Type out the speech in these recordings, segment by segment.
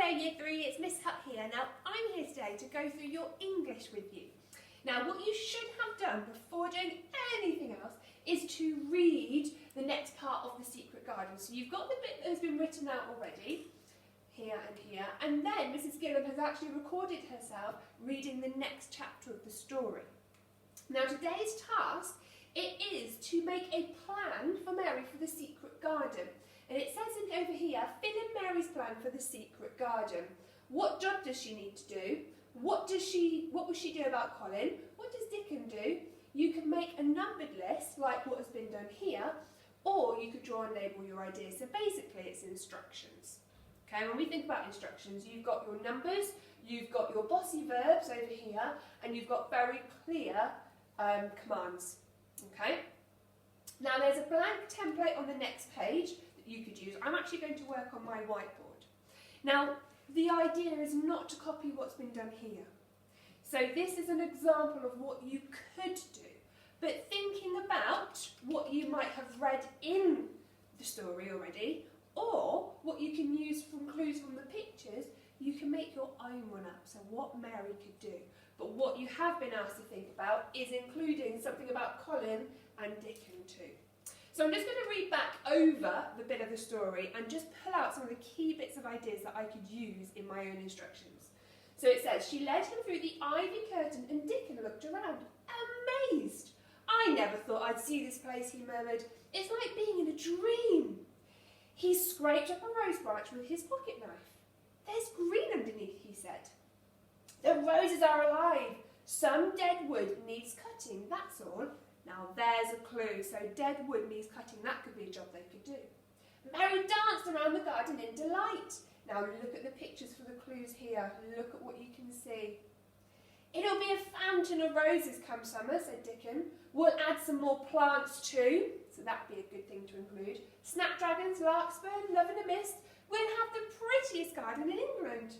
there, Year 3, it's Miss Hutt here. Now, I'm here today to go through your English with you. Now, what you should have done before doing anything else is to read the next part of The Secret Garden. So you've got the bit that has been written out already, here, and then Mrs. Gillam has actually recorded herself reading the next chapter of the story. Now, today's task, it is to make a plan for Mary for the secret garden. And it says over here, fill in Mary's plan for the secret garden. What job does she need to do? What will she do about Colin? What does Dickon do? You can make a numbered list, like what has been done here, or you could draw and label your ideas. So basically, it's instructions. Okay, when we think about instructions, you've got your numbers, you've got your bossy verbs over here, and you've got very clear commands. Okay? Now, there's a blank template on the next page that you could use. I'm actually going to work on my whiteboard. Now, the idea is not to copy what's been done here. So this is an example of what you could do. But thinking about what you might have read in the story already, or what you can use from clues from the pictures, you can make your own one up, so what Mary could do. But what you have been asked to think about is including something about Colin and Dickon too. So I'm just going to read back over the bit of the story and just pull out some of the key bits of ideas that I could use in my own instructions. So it says, she led him through the ivy curtain and Dickon looked around, amazed. I never thought I'd see this place, he murmured. It's like being in a dream. He scraped up a rose branch with his pocket knife. There's green underneath, he said. The roses are alive. Some dead wood needs cutting, that's all. Now there's a clue. So dead wood needs cutting, that could be a job they could do. Mary danced around the garden in delight. Now look at the pictures for the clues here. Look at what you can see. It'll be a fountain of roses come summer, said Dickon. We'll add some more plants too, so that'd be a good thing to include. Snapdragons, larkspur, love in a mist. We'll have the prettiest garden in England.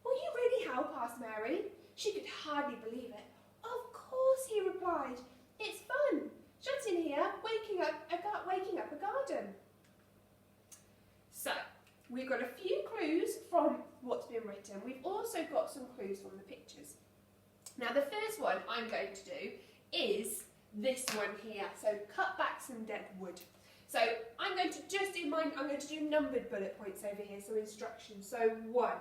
Will you really help? Asked Mary. She could hardly believe it. Of course, he replied. It's fun. Shut in here, waking up a garden. So, we've got a few clues from what's been written. We've also got some clues from the pictures. Now, the first one I'm going to do is this one here. So, cut back some dead wood. So, I'm going to just do mine. I'm going to do numbered bullet points over here. So, instructions. So, 1.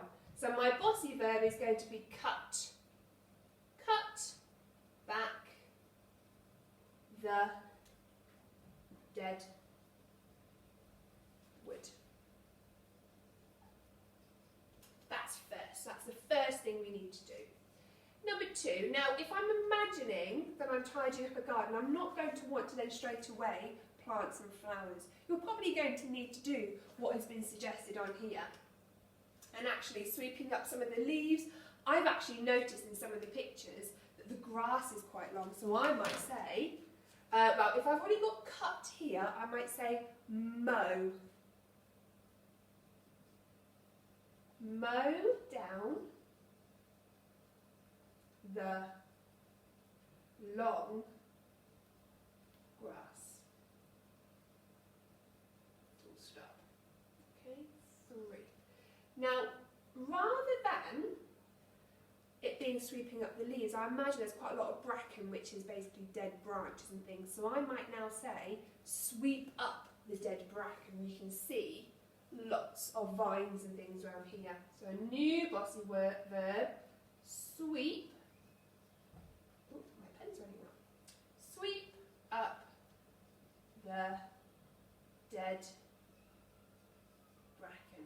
So, my bossy verb is going to be cut. Cut back the dead wood. That's first. That's the first thing we need to do. Number 2, now if I'm imagining that I'm tidying up a garden, I'm not going to want to then straight away plant some flowers. You're probably going to need to do what has been suggested on here. And actually sweeping up some of the leaves. I've actually noticed in some of the pictures that the grass is quite long, so I might say, well, if I've already got cut here, I might say mow. Mow down the long grass. Full stop. Okay, 3. Now, rather than it being sweeping up the leaves, I imagine there's quite a lot of bracken, which is basically dead branches and things. So I might now say, sweep up the dead bracken. You can see lots of vines and things around here. So a new bossy verb, sweep. Oh, my pen's running out. Sweep up the dead bracken.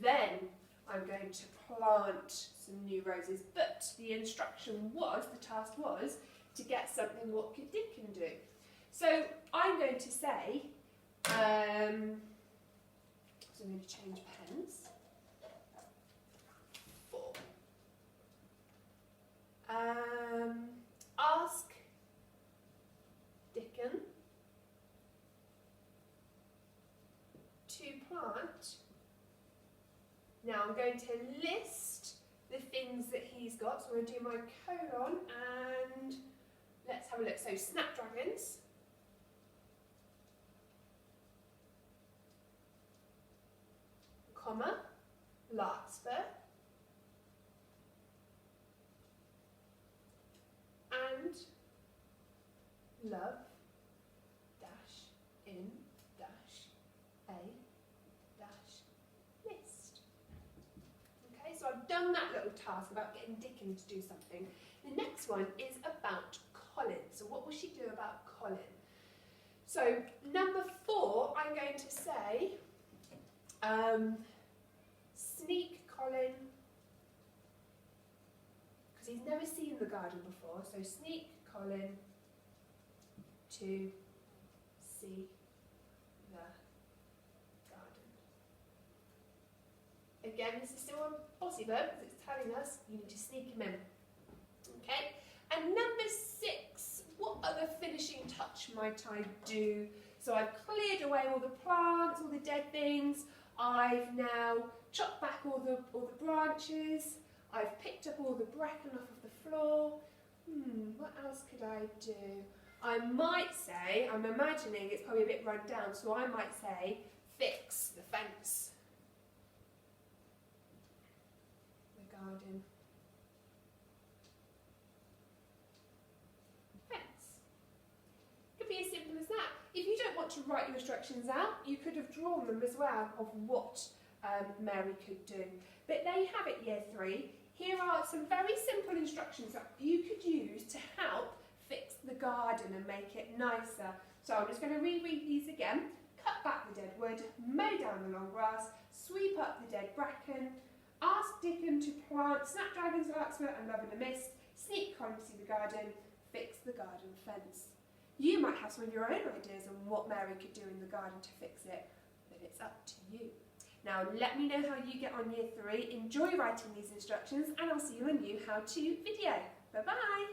Then I'm going to plant some new roses, but the instruction was, the task was, to get something what Dickon can do. So I'm going to say, so I'm going to change pens. 4. Ask Dickon to plant. Now I'm going to list the things that he's got. So I'm going to do my colon and let's have a look. So snapdragons, comma, larkspur, and love, dash, in, dash, a, dash, list. Okay, so I've done that little task about getting Dickon to do something. The next one is about Colin. So what will she do about Colin? So number 4, I'm going to say, sneak Colin, because he's never seen the garden before, so sneak Colin to see the garden. Again, this is still a bossy verb because it's telling us you need to sneak him in. Okay, and number 6, what other finishing touch might I do? So I've cleared away all the plants, all the dead things. I've now chopped back all the branches. I've picked up all the bracken off of the floor. What else could I do? I might say, I'm imagining it's probably a bit run down, so I might say fix the fence. The garden. As simple as that. If you don't want to write your instructions out, you could have drawn them as well of what Mary could do. But there you have it, Year 3. Here are some very simple instructions that you could use to help fix the garden and make it nicer. So I'm just going to reread these again. Cut back the dead wood, mow down the long grass, sweep up the dead bracken, ask Dickon to plant snapdragons, larkspur and love in a mist, sneak Colin to see the garden, fix the garden fence. You might have some of your own ideas on what Mary could do in the garden to fix it, but it's up to you. Now let me know how you get on Year 3, enjoy writing these instructions, and I'll see you in a new how-to video. Bye bye!